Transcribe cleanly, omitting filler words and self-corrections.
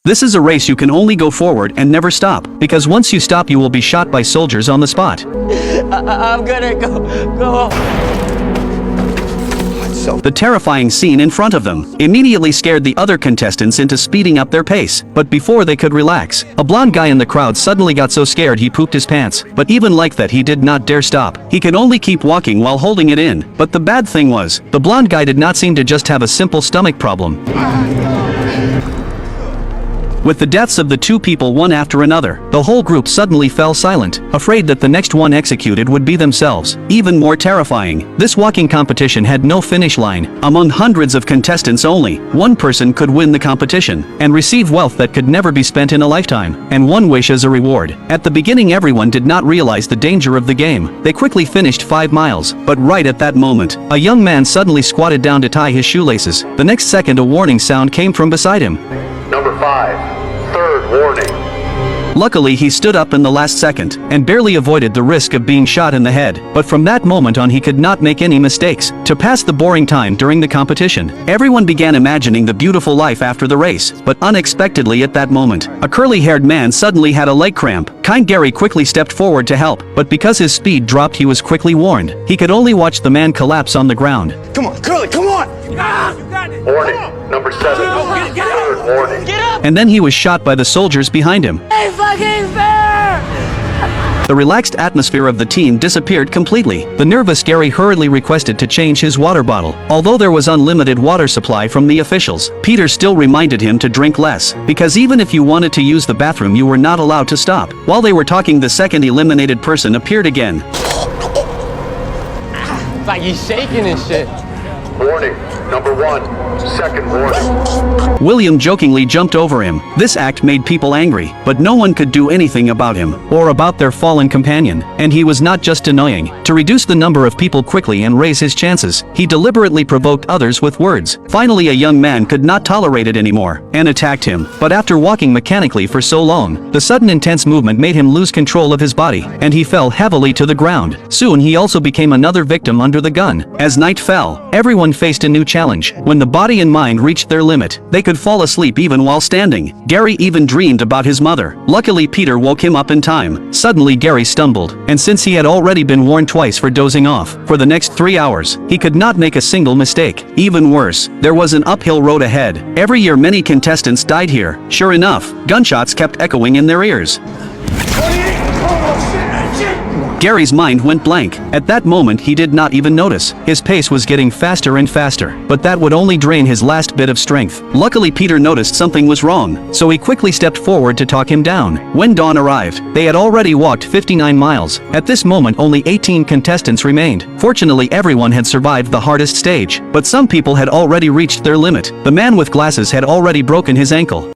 This is a race you can only go forward and never stop, because once you stop you will be shot by soldiers on the spot. I'm gonna go. The terrifying scene in front of them immediately scared the other contestants into speeding up their pace, but before they could relax, a blonde guy in the crowd suddenly got so scared he pooped his pants, but even like that he did not dare stop. He could only keep walking while holding it in, but the bad thing was, the blonde guy did not seem to just have a simple stomach problem. With the deaths of the two people one after another, the whole group suddenly fell silent, afraid that the next one executed would be themselves. Even more terrifying, this walking competition had no finish line. Among hundreds of contestants only, one person could win the competition, and receive wealth that could never be spent in a lifetime, and one wish as a reward. At the beginning everyone did not realize the danger of the game. They quickly finished 5 miles, but right at that moment, a young man suddenly squatted down to tie his shoelaces. The next second a warning sound came from beside him. Number 5. Third warning. Luckily he stood up in the last second, and barely avoided the risk of being shot in the head, but from that moment on he could not make any mistakes. To pass the boring time during the competition, everyone began imagining the beautiful life after the race, but unexpectedly at that moment, a curly-haired man suddenly had a leg cramp. Kind Gary quickly stepped forward to help, but because his speed dropped he was quickly warned. He could only watch the man collapse on the ground. Come on, Curly, come on! Ah, you got it. Warning. Number 7. Get up. Third warning. Get up. And then he was shot by the soldiers behind him. Hey, fucking fair. The relaxed atmosphere of the team disappeared completely. The nervous Gary hurriedly requested to change his water bottle. Although there was unlimited water supply from the officials, Peter still reminded him to drink less, because even if you wanted to use the bathroom you were not allowed to stop. While they were talking the second eliminated person appeared again. It's like he's shaking and shit. Warning. Number 1. Second warning. William jokingly jumped over him. This act made people angry, but no one could do anything about him, or about their fallen companion, and he was not just annoying. To reduce the number of people quickly and raise his chances, he deliberately provoked others with words. Finally a young man could not tolerate it anymore, and attacked him, but after walking mechanically for so long, the sudden intense movement made him lose control of his body, and he fell heavily to the ground. Soon he also became another victim under the gun. As night fell, everyone faced a new challenge. When the body and mind reached their limit, they could fall asleep even while standing. Gary even dreamed about his mother. Luckily Peter woke him up in time. Suddenly Gary stumbled, and since he had already been warned twice for dozing off, for the next 3 hours, he could not make a single mistake. Even worse, there was an uphill road ahead. Every year many contestants died here. Sure enough, gunshots kept echoing in their ears. Gary's mind went blank. At that moment he did not even notice. His pace was getting faster and faster, but that would only drain his last bit of strength. Luckily Peter noticed something was wrong, so he quickly stepped forward to talk him down. When dawn arrived, they had already walked 59 miles. At this moment only 18 contestants remained. Fortunately everyone had survived the hardest stage, but some people had already reached their limit. The man with glasses had already broken his ankle.